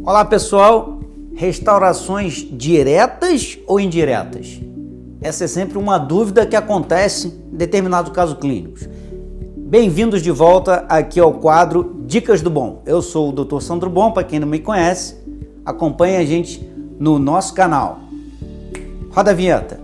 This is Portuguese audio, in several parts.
Olá pessoal, restaurações diretas ou indiretas? Essa é sempre uma dúvida que acontece em determinados casos clínicos. Bem-vindos de volta aqui ao quadro Dicas do Bom. Eu sou o Dr. Sandro Bom, para quem não me conhece, acompanhe a gente no nosso canal. Roda a vinheta.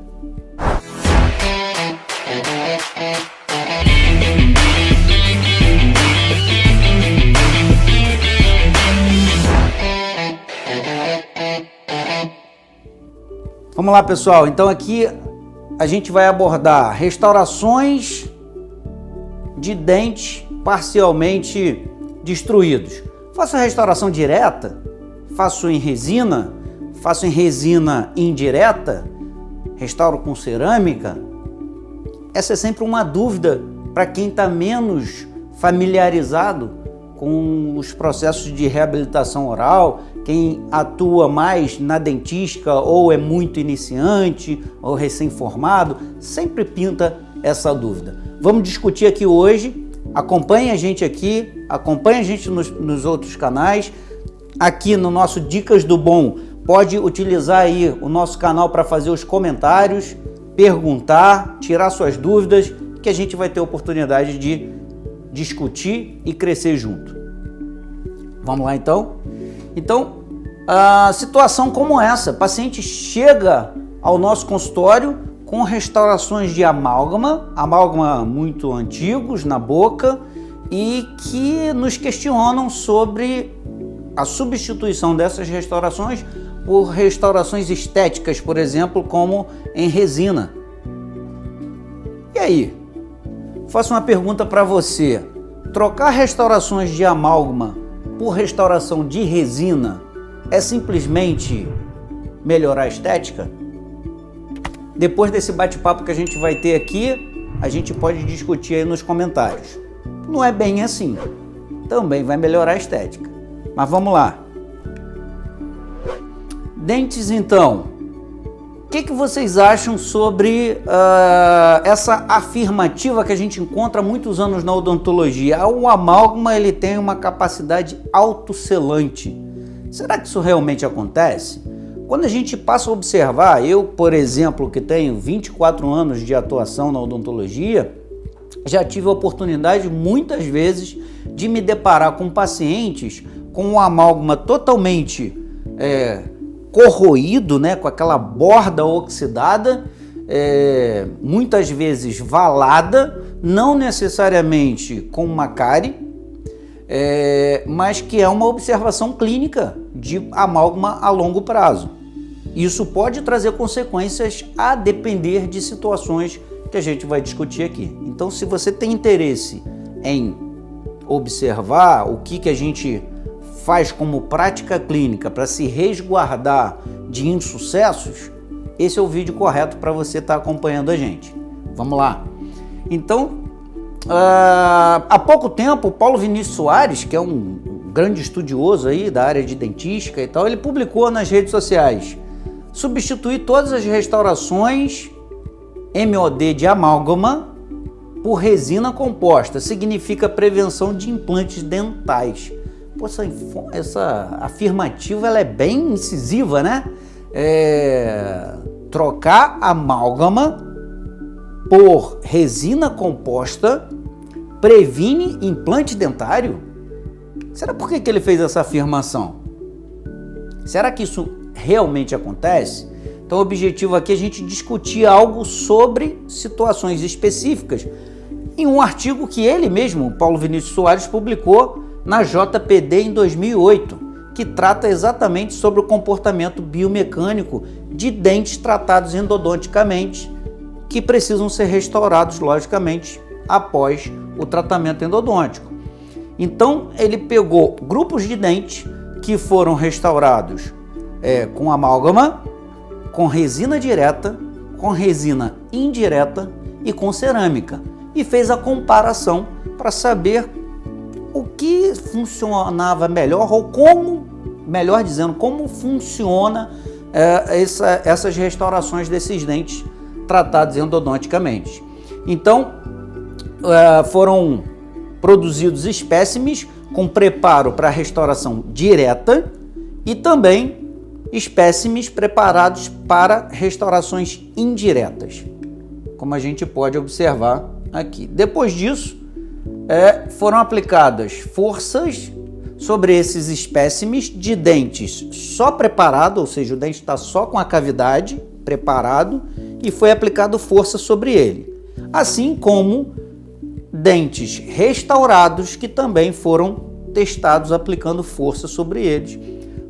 Vamos lá, pessoal. Então aqui a gente vai abordar restaurações de dentes parcialmente destruídos. Faço restauração direta? Faço em resina? Faço em resina indireta? Restauro com cerâmica? Essa é sempre uma dúvida para quem está menos familiarizado com os processos de reabilitação oral, quem atua mais na dentística ou é muito iniciante ou recém-formado, sempre pinta essa dúvida. Vamos discutir aqui hoje, acompanhe a gente aqui, acompanhe a gente nos outros canais, aqui no nosso Dicas do Bom, pode utilizar aí o nosso canal para fazer os comentários, perguntar, tirar suas dúvidas, que a gente vai ter oportunidade de discutir e crescer junto. Vamos lá então? Então, a situação como essa, paciente chega ao nosso consultório com restaurações de amálgama muito antigos na boca e que nos questionam sobre a substituição dessas restaurações por restaurações estéticas, por exemplo, como em resina. E aí? Faço uma pergunta para você. Trocar restaurações de amálgama por restauração de resina é simplesmente melhorar a estética? Depois desse bate-papo que a gente vai ter aqui, a gente pode discutir aí nos comentários. Não é bem assim. Também vai melhorar a estética. Mas vamos lá. Dentes, então. O que vocês acham sobre essa afirmativa que a gente encontra há muitos anos na odontologia? O amálgama ele tem uma capacidade autosselante. Será que isso realmente acontece? Quando a gente passa a observar, eu, por exemplo, que tenho 24 anos de atuação na odontologia, já tive a oportunidade muitas vezes de me deparar com pacientes com um amálgama totalmente corroído, né, com aquela borda oxidada, muitas vezes valada, não necessariamente com uma cárie, mas que é uma observação clínica de amálgama a longo prazo. Isso pode trazer consequências a depender de situações que a gente vai discutir aqui. Então, se você tem interesse em observar o que a gente faz como prática clínica para se resguardar de insucessos, esse é o vídeo correto para você estar acompanhando a gente. Vamos lá. Então, há pouco tempo, o Paulo Vinícius Soares, que é um grande estudioso aí da área de dentística e tal, ele publicou nas redes sociais: substituir todas as restaurações MOD de amálgama por resina composta significa prevenção de implantes dentais. Pô, essa afirmativa ela é bem incisiva, né? Trocar amálgama por resina composta previne implante dentário? Será por que ele fez essa afirmação? Será que isso realmente acontece? Então o objetivo aqui é a gente discutir algo sobre situações específicas em um artigo que ele mesmo, Paulo Vinícius Soares, publicou na JPD em 2008, que trata exatamente sobre o comportamento biomecânico de dentes tratados endodonticamente, que precisam ser restaurados, logicamente, após o tratamento endodôntico. Então, ele pegou grupos de dentes que foram restaurados com amálgama, com resina direta, com resina indireta e com cerâmica, e fez a comparação para saber o que funcionava melhor, ou como, melhor dizendo, como funciona essas restaurações desses dentes tratados endodonticamente. Então, foram produzidos espécimes com preparo para restauração direta e também espécimes preparados para restaurações indiretas, como a gente pode observar aqui. Depois disso, foram aplicadas forças sobre esses espécimes de dentes só preparado, ou seja, o dente está só com a cavidade preparado e foi aplicado força sobre ele, assim como dentes restaurados que também foram testados aplicando força sobre eles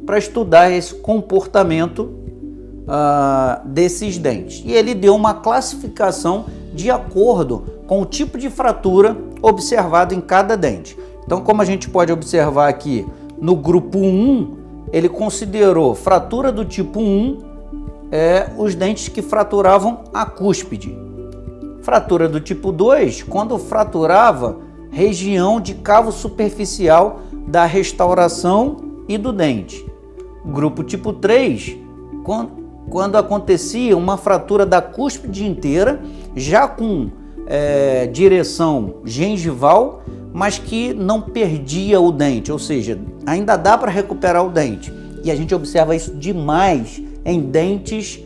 para estudar esse comportamento desses dentes. E ele deu uma classificação de acordo com o tipo de fratura observado em cada dente. Então, como a gente pode observar aqui, no grupo 1, ele considerou fratura do tipo 1 os dentes que fraturavam a cúspide. Fratura do tipo 2, quando fraturava região de cavo superficial da restauração e do dente. Grupo tipo 3, quando acontecia uma fratura da cúspide inteira, já com direção gengival, mas que não perdia o dente, ou seja, ainda dá para recuperar o dente. E a gente observa isso demais em dentes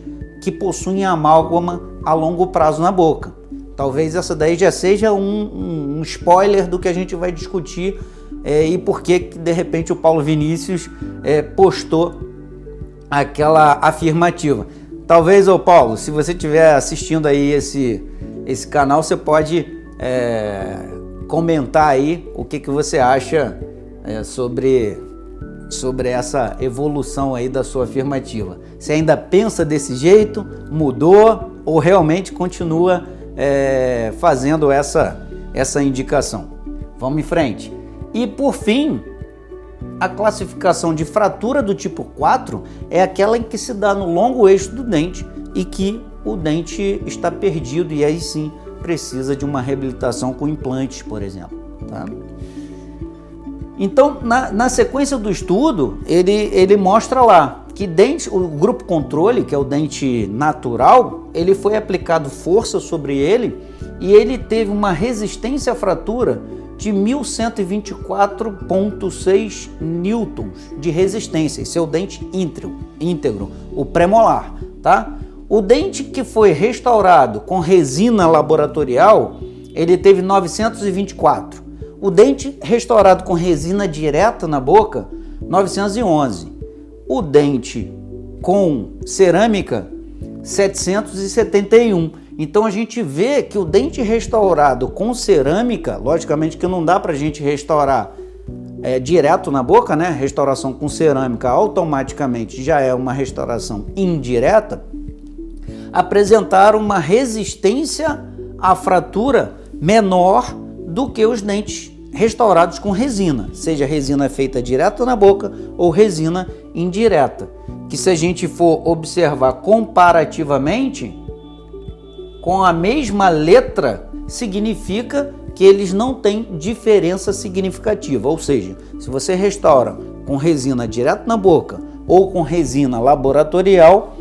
que possuem amálgama a longo prazo na boca. Talvez essa daí já seja um spoiler do que a gente vai discutir e por que de repente o Paulo Vinícius postou aquela afirmativa. Talvez, ô Paulo, se você estiver assistindo aí esse canal, você pode comentar aí o que você acha sobre essa evolução aí da sua afirmativa. Você ainda pensa desse jeito, mudou ou realmente continua fazendo essa indicação? Vamos em frente. E por fim, a classificação de fratura do tipo 4 é aquela em que se dá no longo eixo do dente e que o dente está perdido e aí sim precisa de uma reabilitação com implantes, por exemplo. Tá? Então, na sequência do estudo, ele mostra lá que o grupo controle, que é o dente natural, ele foi aplicado força sobre ele e ele teve uma resistência à fratura de 1124,6 newtons de resistência. Esse é o dente íntegro, o premolar, tá? O dente que foi restaurado com resina laboratorial, ele teve 924. O dente restaurado com resina direta na boca, 911. O dente com cerâmica, 771. Então a gente vê que o dente restaurado com cerâmica, logicamente que não dá para a gente restaurar direto na boca, né? Restauração com cerâmica automaticamente já é uma restauração indireta, apresentaram uma resistência à fratura menor do que os dentes restaurados com resina, seja resina feita direto na boca ou resina indireta, que se a gente for observar comparativamente, com a mesma letra, significa que eles não têm diferença significativa, ou seja, se você restaura com resina direto na boca ou com resina laboratorial,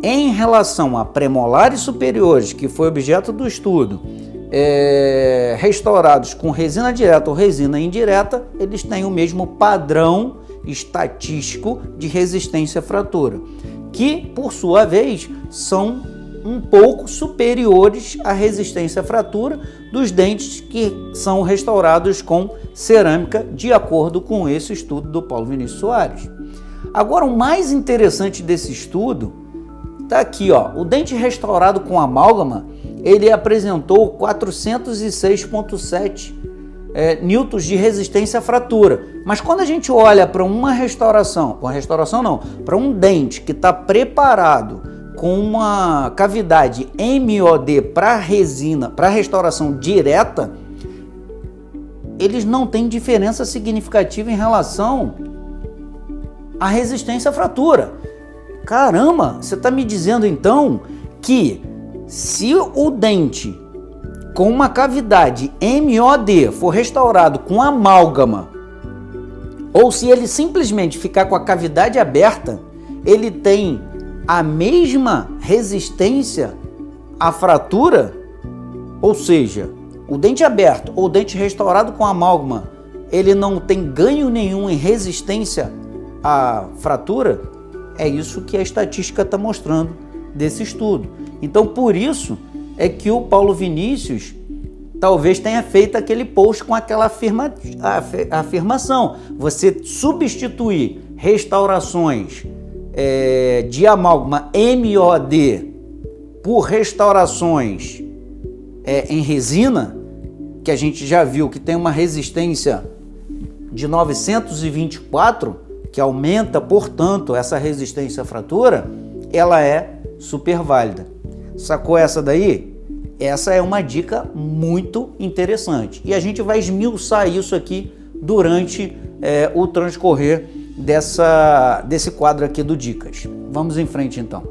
em relação a premolares superiores, que foi objeto do estudo, restaurados com resina direta ou resina indireta, eles têm o mesmo padrão estatístico de resistência à fratura, que, por sua vez, são um pouco superiores à resistência à fratura dos dentes que são restaurados com cerâmica, de acordo com esse estudo do Paulo Vinícius Soares. Agora, o mais interessante desse estudo está aqui, ó. O dente restaurado com amálgama, ele apresentou 406,7 newtons de resistência à fratura. Mas quando a gente olha para para um dente que está preparado com uma cavidade MOD para resina, para restauração direta, eles não têm diferença significativa em relação à resistência à fratura. Caramba, você está me dizendo então que se o dente com uma cavidade MOD for restaurado com amálgama, ou se ele simplesmente ficar com a cavidade aberta, ele tem a mesma resistência à fratura? Ou seja, o dente aberto ou o dente restaurado com amálgama, ele não tem ganho nenhum em resistência a fratura, é isso que a estatística está mostrando desse estudo. Então, por isso é que o Paulo Vinícius talvez tenha feito aquele post com aquela afirmação. Você substituir restaurações de amálgama MOD por restaurações em resina, que a gente já viu que tem uma resistência de 924, que aumenta, portanto, essa resistência à fratura, ela é super válida. Sacou essa daí? Essa é uma dica muito interessante. E a gente vai esmiuçar isso aqui durante o transcorrer desse quadro aqui do Dicas. Vamos em frente, então.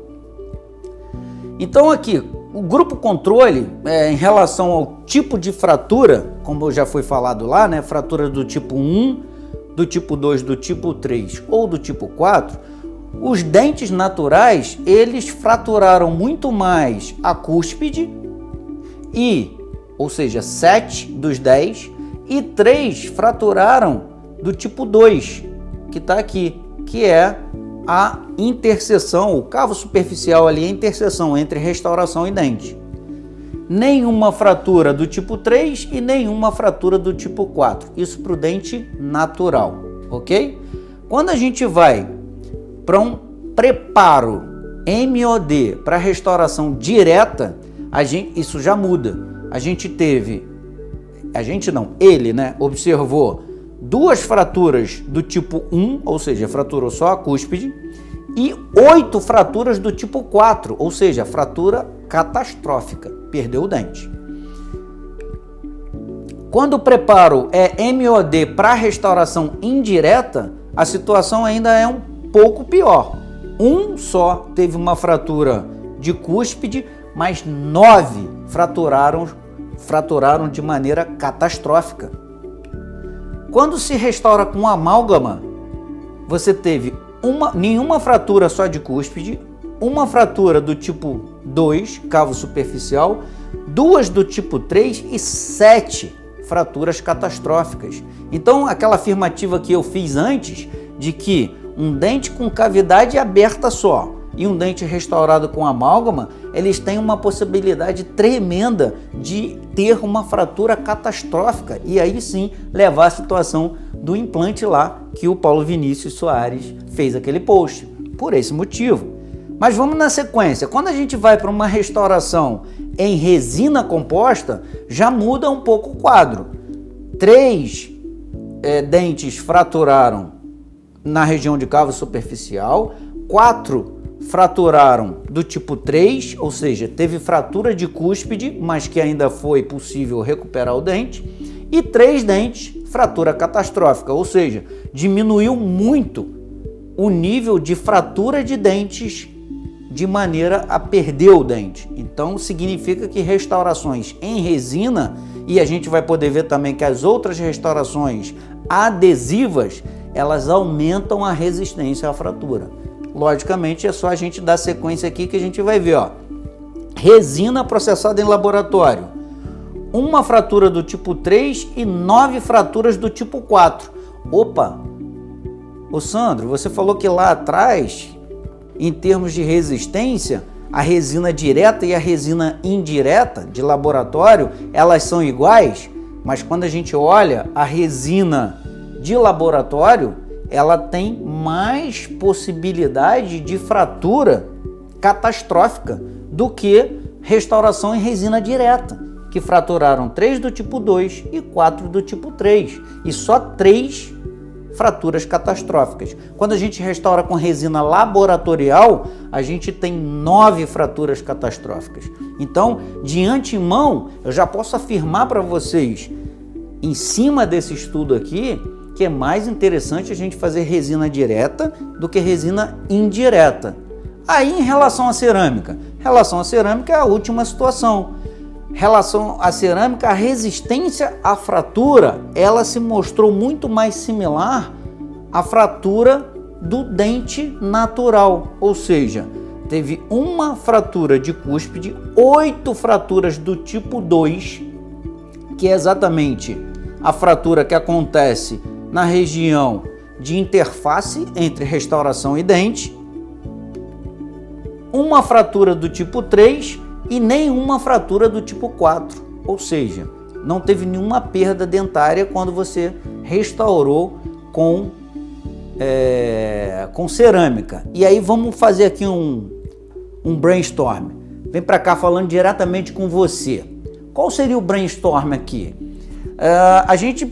Então, aqui, o grupo controle, em relação ao tipo de fratura, como já foi falado lá, né? Fratura do tipo 1, do tipo 2, do tipo 3 ou do tipo 4, os dentes naturais, eles fraturaram muito mais a cúspide, ou seja, 7 dos 10, e 3 fraturaram do tipo 2, que está aqui, que é a interseção, o cavo superficial ali, a interseção entre restauração e dente. Nenhuma fratura do tipo 3 e nenhuma fratura do tipo 4. Isso para o dente natural, ok? Quando a gente vai para um preparo MOD para restauração direta, isso já muda. Ele, né, observou 2 fraturas do tipo 1, ou seja, fraturou só a cúspide, e 8 fraturas do tipo 4, ou seja, fratura catastrófica, perdeu o dente. Quando o preparo é MOD para restauração indireta, a situação ainda é um pouco pior. Um só teve uma fratura de cúspide, mas 9 fraturaram de maneira catastrófica. Quando se restaura com amálgama, você teve nenhuma fratura só de cúspide, uma fratura do tipo 2, cavo superficial, 2 do tipo 3 e 7 fraturas catastróficas. Então, aquela afirmativa que eu fiz antes, de que um dente com cavidade aberta só e um dente restaurado com amálgama, eles têm uma possibilidade tremenda de ter uma fratura catastrófica e aí sim levar à situação do implante lá que o Paulo Vinícius Soares fez aquele post, por esse motivo. Mas vamos na sequência. Quando a gente vai para uma restauração em resina composta, já muda um pouco o quadro. 3 dentes fraturaram na região de cavo superficial, 4 fraturaram do tipo 3, ou seja, teve fratura de cúspide, mas que ainda foi possível recuperar o dente, e 3 dentes, fratura catastrófica, ou seja, diminuiu muito o nível de fratura de dentes de maneira a perder o dente. Então, significa que restaurações em resina, e a gente vai poder ver também que as outras restaurações adesivas, elas aumentam a resistência à fratura. Logicamente, é só a gente dar sequência aqui que a gente vai ver, ó. Resina processada em laboratório. 1 fratura do tipo 3 e 9 fraturas do tipo 4. Opa! Ô Sandro, você falou que lá atrás, em termos de resistência, a resina direta e a resina indireta de laboratório, elas são iguais, mas quando a gente olha a resina de laboratório, ela tem mais possibilidade de fratura catastrófica do que restauração em resina direta, que fraturaram 3 do tipo 2 e 4 do tipo 3, e só 3 fraturas catastróficas. Quando a gente restaura com resina laboratorial, a gente tem 9 fraturas catastróficas. Então, de antemão, eu já posso afirmar para vocês, em cima desse estudo aqui, que é mais interessante a gente fazer resina direta do que resina indireta. Aí, em relação à cerâmica, é a última situação. Relação à cerâmica, a resistência à fratura, ela se mostrou muito mais similar à fratura do dente natural, ou seja, teve 1 fratura de cúspide, 8 fraturas do tipo 2, que é exatamente a fratura que acontece na região de interface entre restauração e dente, uma fratura do tipo 3 e nenhuma fratura do tipo 4, ou seja, não teve nenhuma perda dentária quando você restaurou com cerâmica. E aí vamos fazer aqui um brainstorm. Vem para cá falando diretamente com você. Qual seria o brainstorm aqui? A gente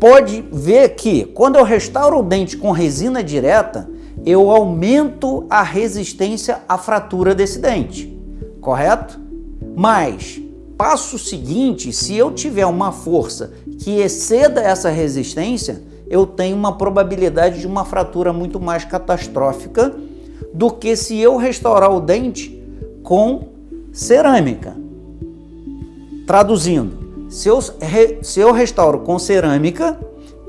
pode ver que quando eu restauro o dente com resina direta, eu aumento a resistência à fratura desse dente, correto? Mas, passo seguinte, se eu tiver uma força que exceda essa resistência, eu tenho uma probabilidade de uma fratura muito mais catastrófica do que se eu restaurar o dente com cerâmica. Traduzindo, se eu restauro com cerâmica,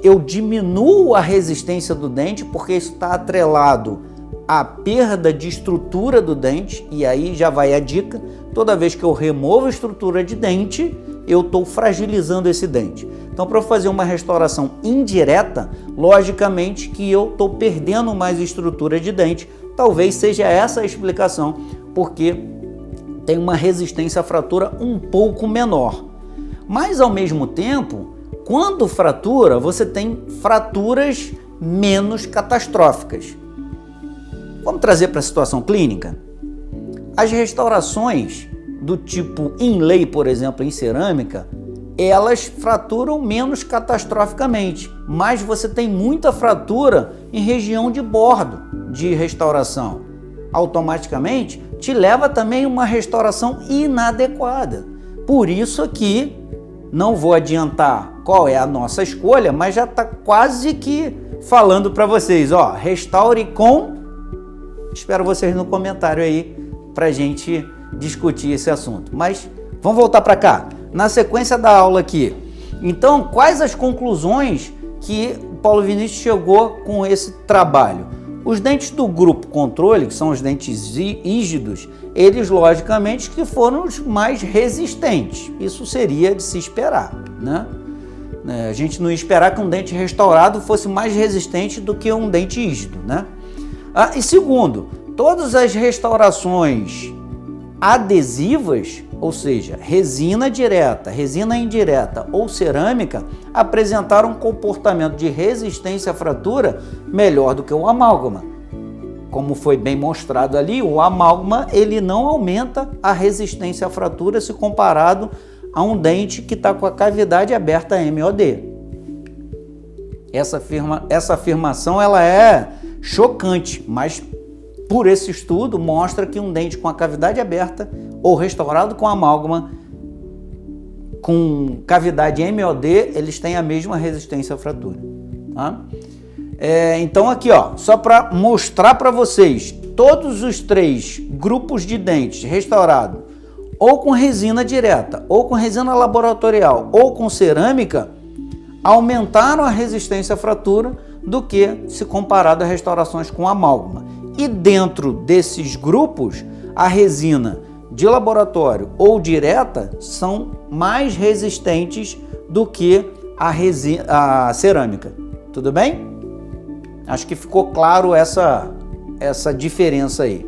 eu diminuo a resistência do dente, porque isso está atrelado à perda de estrutura do dente, e aí já vai a dica: toda vez que eu removo a estrutura de dente, eu estou fragilizando esse dente. Então, para eu fazer uma restauração indireta, logicamente que eu estou perdendo mais estrutura de dente. Talvez seja essa a explicação, porque tem uma resistência à fratura um pouco menor. Mas, ao mesmo tempo, quando fratura, você tem fraturas menos catastróficas. Vamos trazer para a situação clínica? As restaurações do tipo inlay, por exemplo, em cerâmica, elas fraturam menos catastroficamente, mas você tem muita fratura em região de bordo de restauração. Automaticamente te leva também uma restauração inadequada. Por isso aqui, não vou adiantar qual é a nossa escolha, mas já está quase que falando para vocês, ó, restaure com... Espero vocês no comentário aí para a gente discutir esse assunto. Mas vamos voltar para cá. Na sequência da aula aqui, então, quais as conclusões que o Paulo Vinícius chegou com esse trabalho? Os dentes do grupo controle, que são os dentes rígidos, eles logicamente que foram os mais resistentes. Isso seria de se esperar, né? A gente não ia esperar que um dente restaurado fosse mais resistente do que um dente rígido, né? E segundo, todas as restaurações adesivas, ou seja, resina direta, resina indireta ou cerâmica, apresentaram um comportamento de resistência à fratura melhor do que o amálgama. Como foi bem mostrado ali, o amálgama ele não aumenta a resistência à fratura se comparado a um dente que está com a cavidade aberta MOD. Essa afirmação ela é chocante, mas por esse estudo mostra que um dente com a cavidade aberta ou restaurado com amálgama com cavidade MOD, eles têm a mesma resistência à fratura, tá? Então aqui, ó, só para mostrar para vocês, todos os três grupos de dentes restaurados ou com resina direta, ou com resina laboratorial, ou com cerâmica, aumentaram a resistência à fratura do que se comparado a restaurações com amálgama. E dentro desses grupos, a resina de laboratório ou direta são mais resistentes do que a cerâmica. Tudo bem? Acho que ficou claro essa diferença aí.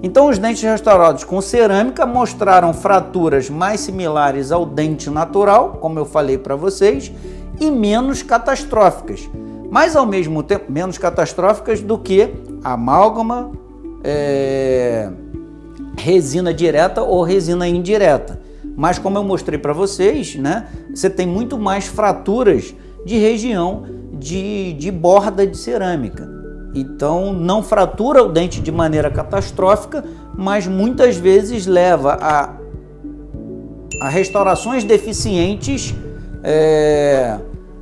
Então, os dentes restaurados com cerâmica mostraram fraturas mais similares ao dente natural, como eu falei para vocês, e menos catastróficas. Mas, ao mesmo tempo, menos catastróficas do que amálgama, resina direta ou resina indireta. Mas, como eu mostrei para vocês, né, você tem muito mais fraturas de região de borda de cerâmica. Então, não fratura o dente de maneira catastrófica, mas muitas vezes leva a restaurações deficientes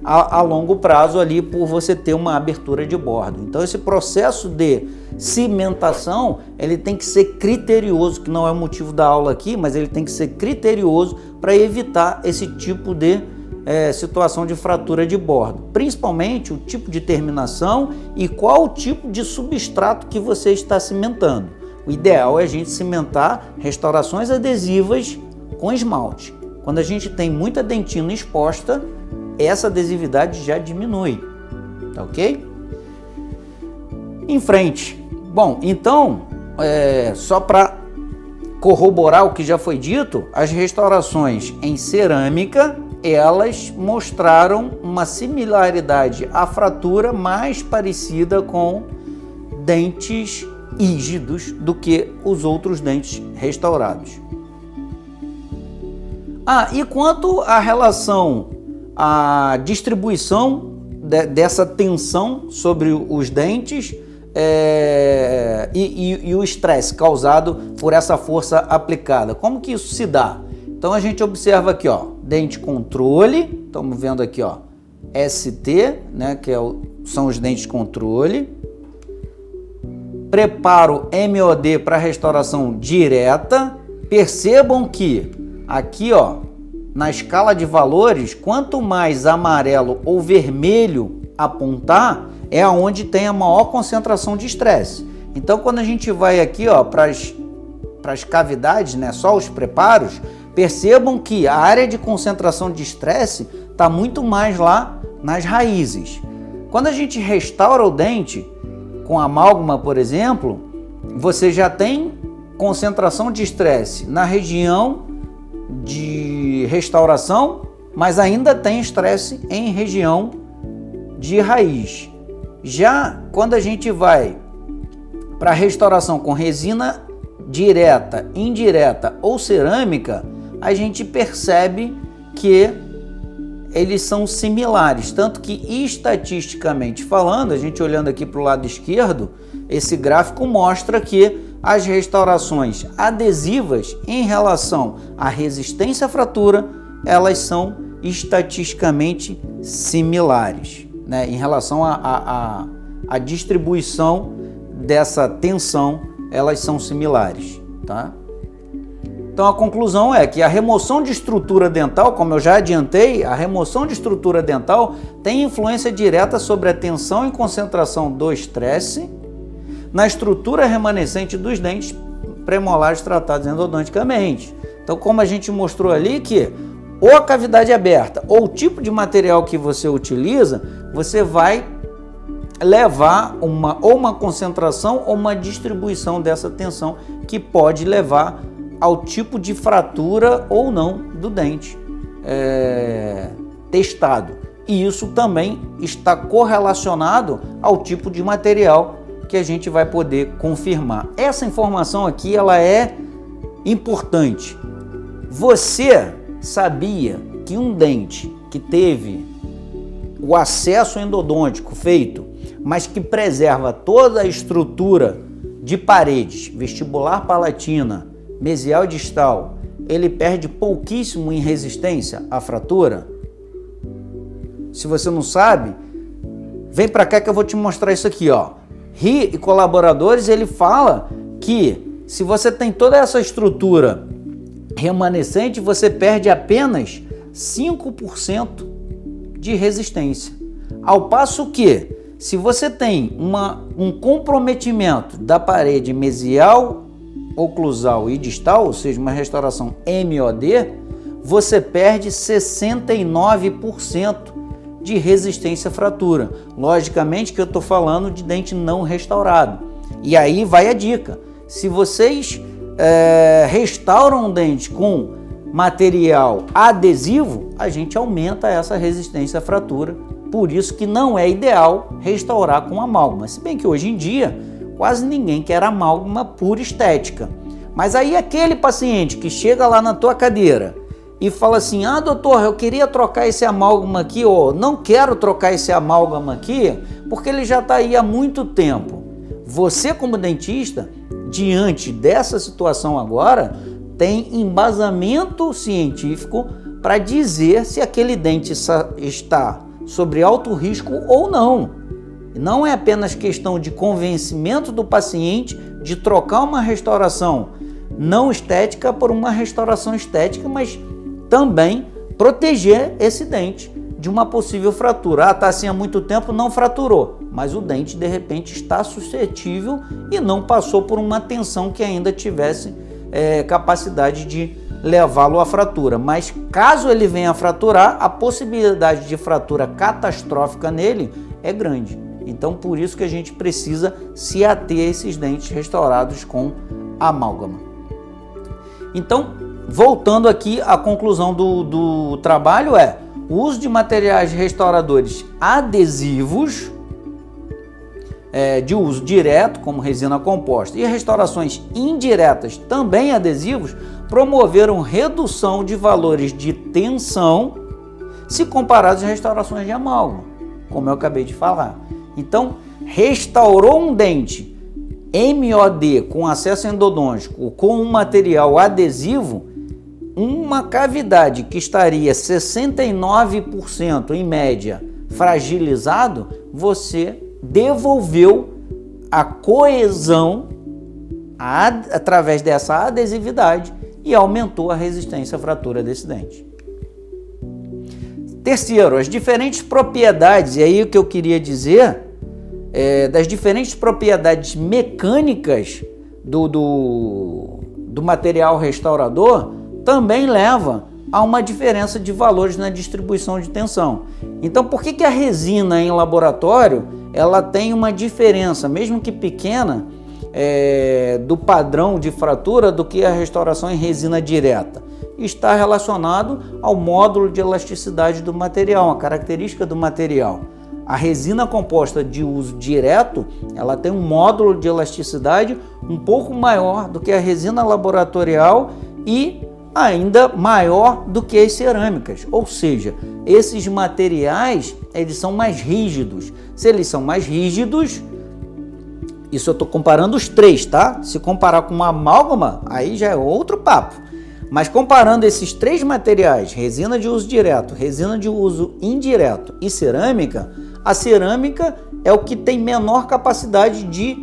a longo prazo ali por você ter uma abertura de bordo. Então, esse processo de cimentação, ele tem que ser criterioso, que não é o motivo da aula aqui, mas ele tem que ser criterioso para evitar esse tipo de situação de fratura de bordo, principalmente o tipo de terminação e qual o tipo de substrato que você está cimentando. O ideal é a gente cimentar restaurações adesivas com esmalte. Quando a gente tem muita dentina exposta, essa adesividade já diminui, tá ok? em frente. Bom, então, só para corroborar o que já foi dito, as restaurações em cerâmica, elas mostraram uma similaridade à fratura mais parecida com dentes rígidos do que os outros dentes restaurados. E quanto à relação, à distribuição dessa tensão sobre os dentes e o estresse causado por essa força aplicada, como que isso se dá? Então a gente observa aqui, ó, dente controle, estamos vendo aqui, ó, ST, né, que são os dentes controle. Preparo MOD para restauração direta. Percebam que aqui, ó, na escala de valores, quanto mais amarelo ou vermelho apontar, é onde tem a maior concentração de estresse. Então, quando a gente vai aqui, ó, para as cavidades, né, só os preparos, percebam que a área de concentração de estresse está muito mais lá nas raízes. Quando a gente restaura o dente com amálgama, por exemplo, você já tem concentração de estresse na região de restauração, mas ainda tem estresse em região de raiz. Já quando a gente vai para restauração com resina direta, indireta ou cerâmica, a gente percebe que eles são similares, tanto que estatisticamente falando, a gente olhando aqui para o lado esquerdo, esse gráfico mostra que as restaurações adesivas em relação à resistência à fratura, elas são estatisticamente similares, né? Em relação à distribuição dessa tensão, elas são similares, tá? Então a conclusão é que a remoção de estrutura dental, como eu já adiantei, a remoção de estrutura dental tem influência direta sobre a tensão e concentração do estresse na estrutura remanescente dos dentes premolares tratados endodonticamente. Então, como a gente mostrou ali, que ou a cavidade aberta ou o tipo de material que você utiliza, você vai levar uma concentração ou uma distribuição dessa tensão que pode levar ao tipo de fratura ou não do dente testado. E isso também está correlacionado ao tipo de material que a gente vai poder confirmar. Essa informação aqui, ela é importante. Você sabia que um dente que teve o acesso endodôntico feito, mas que preserva toda a estrutura de paredes, vestibular palatina, mesial e distal, ele perde pouquíssimo em resistência à fratura? Se você não sabe, vem para cá que eu vou te mostrar isso aqui, ó. Ri e colaboradores, ele fala que se você tem toda essa estrutura remanescente, você perde apenas 5% de resistência. Ao passo que, se você tem um comprometimento da parede mesial, oclusal e distal, ou seja, uma restauração MOD, você perde 69% de resistência à fratura. Logicamente que eu estou falando de dente não restaurado. E aí vai a dica. Se vocês restauram um dente com material adesivo, a gente aumenta essa resistência à fratura. Por isso que não é ideal restaurar com amálgama. Se bem que hoje em dia quase ninguém quer amálgama por estética. Mas aí aquele paciente que chega lá na tua cadeira e fala assim: ah, doutor, eu queria trocar esse amálgama aqui, ou não quero trocar esse amálgama aqui, porque ele já está aí há muito tempo. Você, como dentista, diante dessa situação agora, tem embasamento científico para dizer se aquele dente está sobre alto risco ou não. Não é apenas questão de convencimento do paciente de trocar uma restauração não estética por uma restauração estética, mas também proteger esse dente de uma possível fratura. Ah, está assim há muito tempo, não fraturou, mas o dente de repente está suscetível e não passou por uma tensão que ainda tivesse capacidade de levá-lo à fratura. Mas caso ele venha a fraturar, a possibilidade de fratura catastrófica nele é grande. Então, por isso que a gente precisa se ater a esses dentes restaurados com amálgama. Então, voltando aqui, a conclusão do trabalho é: o uso de materiais restauradores adesivos, de uso direto, como resina composta, e restaurações indiretas, também adesivos, promoveram redução de valores de tensão se comparados às restaurações de amálgama, como eu acabei de falar. Então, restaurou um dente MOD com acesso endodôntico com um material adesivo, uma cavidade que estaria 69% em média fragilizado, você devolveu a coesão através dessa adesividade e aumentou a resistência à fratura desse dente. Terceiro, as diferentes propriedades, e aí o que eu queria dizer das diferentes propriedades mecânicas do material restaurador também leva a uma diferença de valores na distribuição de tensão. Então, por que a resina em laboratório ela tem uma diferença, mesmo que pequena, do padrão de fratura do que a restauração em resina direta? Está relacionado ao módulo de elasticidade do material, a característica do material. A resina composta de uso direto, ela tem um módulo de elasticidade um pouco maior do que a resina laboratorial e ainda maior do que as cerâmicas, ou seja, esses materiais eles são mais rígidos. Se eles são mais rígidos, isso eu estou comparando os três, tá? Se comparar com uma amálgama, aí já é outro papo. Mas comparando esses três materiais, resina de uso direto, resina de uso indireto e cerâmica, a cerâmica é o que tem menor capacidade de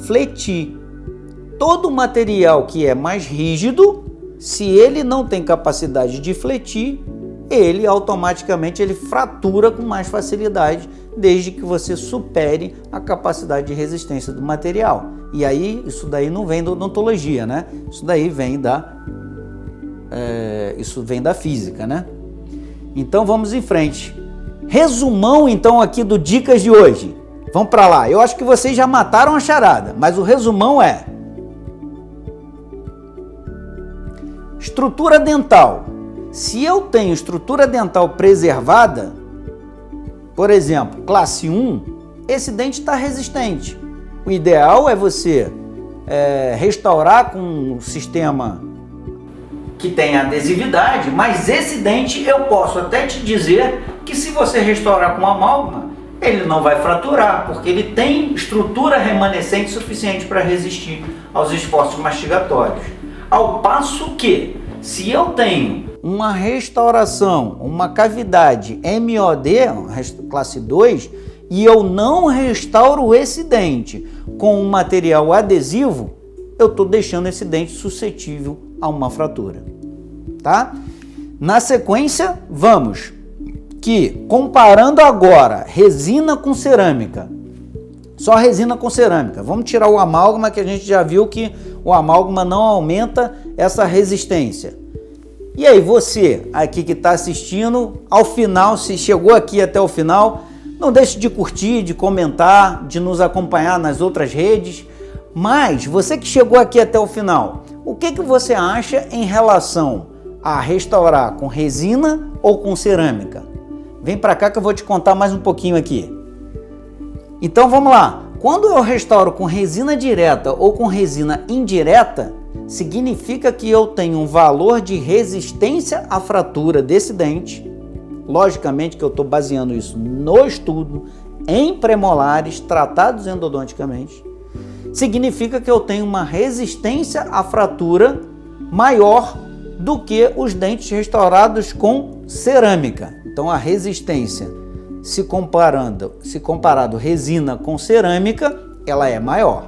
fletir. Todo material que é mais rígido, se ele não tem capacidade de fletir, ele automaticamente fratura com mais facilidade, desde que você supere a capacidade de resistência do material. E aí, isso daí não vem da odontologia, né? Isso daí vem da física, né? Então vamos em frente. Resumão então aqui do Dicas de hoje. Vamos para lá. Eu acho que vocês já mataram a charada, mas o resumão é: estrutura dental. Se eu tenho estrutura dental preservada, por exemplo, classe 1, esse dente está resistente. O ideal é você restaurar com um sistema que tem adesividade, mas esse dente eu posso até te dizer que se você restaurar com amálgama, ele não vai fraturar, porque ele tem estrutura remanescente suficiente para resistir aos esforços mastigatórios. Ao passo que, se eu tenho uma restauração, uma cavidade MOD, classe 2, e eu não restauro esse dente com um material adesivo, eu estou deixando esse dente suscetível a uma fratura, tá? Na sequência, vamos que, comparando agora resina com cerâmica, só resina com cerâmica, vamos tirar o amálgama, que a gente já viu que o amálgama não aumenta essa resistência. E aí, você aqui que está assistindo, ao final, se chegou aqui até o final, não deixe de curtir, de comentar, de nos acompanhar nas outras redes. Mas, você que chegou aqui até o final, o que você acha em relação a restaurar com resina ou com cerâmica? Vem para cá que eu vou te contar mais um pouquinho aqui. Então vamos lá. Quando eu restauro com resina direta ou com resina indireta, significa que eu tenho um valor de resistência à fratura desse dente. Logicamente que eu estou baseando isso no estudo em premolares tratados endodonticamente. Significa que eu tenho uma resistência à fratura maior do que os dentes restaurados com cerâmica. Então a resistência, se comparado resina com cerâmica, ela é maior.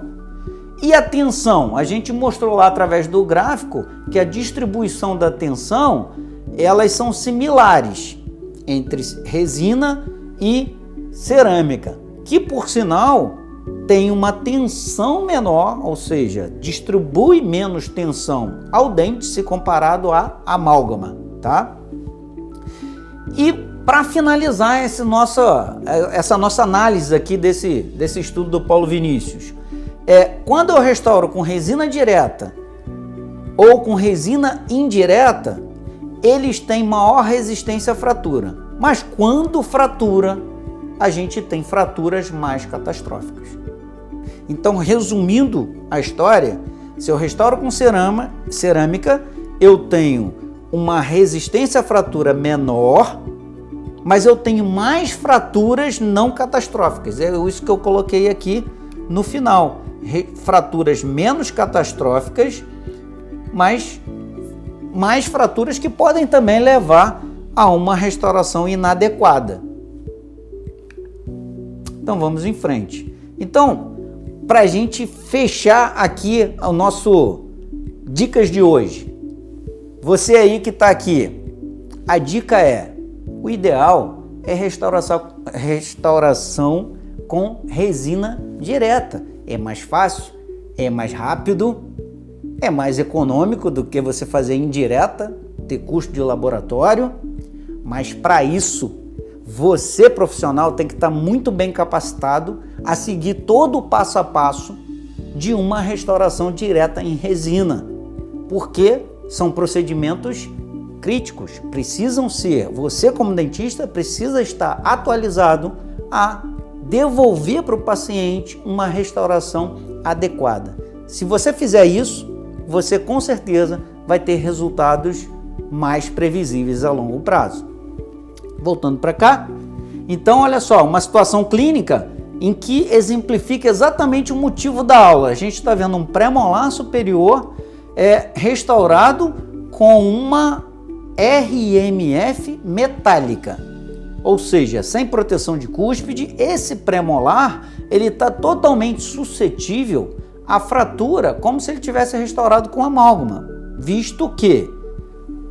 E a tensão? A gente mostrou lá através do gráfico que a distribuição da tensão, elas são similares entre resina e cerâmica, que por sinal tem uma tensão menor, ou seja, distribui menos tensão ao dente se comparado à amálgama, tá? E para finalizar essa nossa análise aqui desse estudo do Paulo Vinícius, quando eu restauro com resina direta ou com resina indireta, eles têm maior resistência à fratura. Mas quando fratura, a gente tem fraturas mais catastróficas. Então, resumindo a história, se eu restauro com cerâmica, eu tenho uma resistência à fratura menor, mas eu tenho mais fraturas não catastróficas. É isso que eu coloquei aqui no final. Fraturas menos catastróficas, mas mais fraturas que podem também levar a uma restauração inadequada. Então vamos em frente. Então, para a gente fechar aqui o nosso dicas de hoje, você aí que está aqui, a dica o ideal é restauração com resina direta. É mais fácil, é mais rápido, é mais econômico do que você fazer indireta, ter custo de laboratório, mas para isso, você profissional tem que estar muito bem capacitado a seguir todo o passo a passo de uma restauração direta em resina, porque são procedimentos críticos, precisam ser, você como dentista precisa estar atualizado a devolver para o paciente uma restauração adequada. Se você fizer isso, você com certeza vai ter resultados mais previsíveis a longo prazo. Voltando para cá, então olha só, uma situação clínica em que exemplifica exatamente o motivo da aula. A gente está vendo um pré-molar superior restaurado com uma RMF metálica, ou seja, sem proteção de cúspide. Esse pré-molar ele está totalmente suscetível à fratura, como se ele tivesse restaurado com amálgama, visto que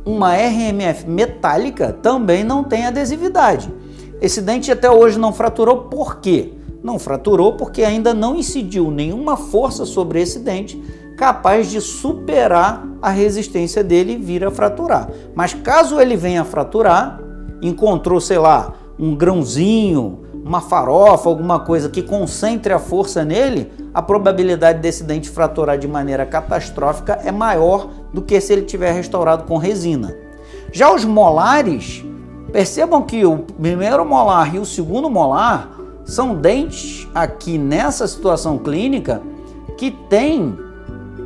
uma RMF metálica também não tem adesividade. Esse dente até hoje não fraturou. Por quê? Não fraturou porque ainda não incidiu nenhuma força sobre esse dente capaz de superar a resistência dele e vir a fraturar. Mas caso ele venha a fraturar, encontrou, sei lá, um grãozinho, uma farofa, alguma coisa que concentre a força nele, a probabilidade desse dente fraturar de maneira catastrófica é maior do que se ele tiver restaurado com resina. Já os molares, percebam que o primeiro molar e o segundo molar são dentes aqui nessa situação clínica que tem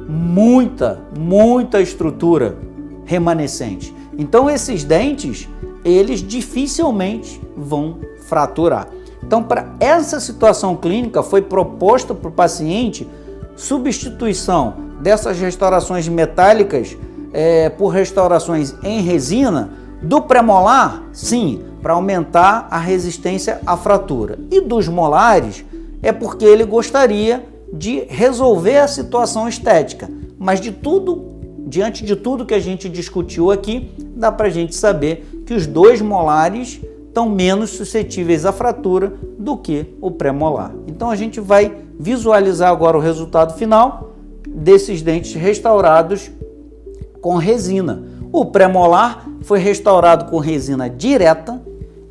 muita estrutura remanescente. Então esses dentes, eles dificilmente vão fraturar. Então, para essa situação clínica, foi proposto para o paciente substituição dessas restaurações metálicas por restaurações em resina do premolar, sim, para aumentar a resistência à fratura. E dos molares, é porque ele gostaria de resolver a situação estética. Mas diante de tudo que a gente discutiu aqui, dá para a gente saber que os dois molares estão menos suscetíveis à fratura do que o pré-molar. Então a gente vai visualizar agora o resultado final desses dentes restaurados com resina. O pré-molar foi restaurado com resina direta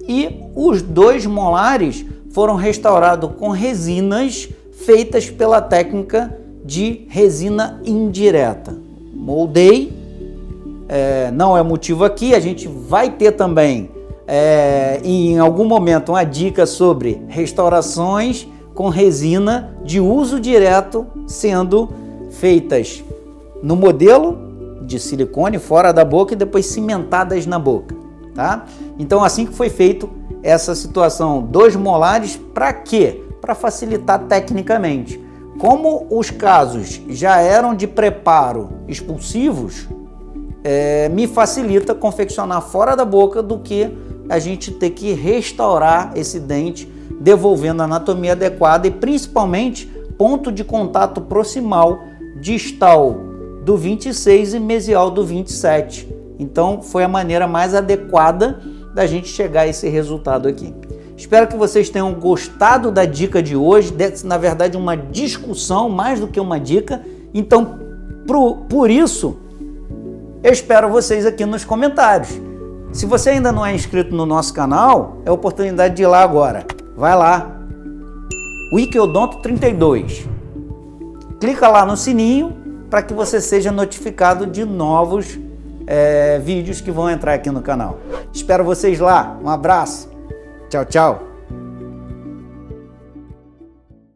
e os dois molares foram restaurados com resinas feitas pela técnica de resina indireta. Moldei, não é motivo aqui, a gente vai ter também em algum momento uma dica sobre restaurações com resina de uso direto sendo feitas no modelo de silicone fora da boca e depois cimentadas na boca, tá? Então assim que foi feito essa situação dos molares, para quê? Para facilitar tecnicamente. Como os casos já eram de preparo expulsivos, me facilita confeccionar fora da boca do que a gente ter que restaurar esse dente, devolvendo a anatomia adequada e principalmente ponto de contato proximal distal do 26 e mesial do 27. Então foi a maneira mais adequada da gente chegar a esse resultado aqui. Espero que vocês tenham gostado da dica de hoje, na verdade uma discussão mais do que uma dica. Então, por isso, eu espero vocês aqui nos comentários. Se você ainda não é inscrito no nosso canal, é a oportunidade de ir lá agora. Vai lá, Wiki Odonto32. Clica lá no sininho para que você seja notificado de novos vídeos que vão entrar aqui no canal. Espero vocês lá. Um abraço. Tchau, tchau.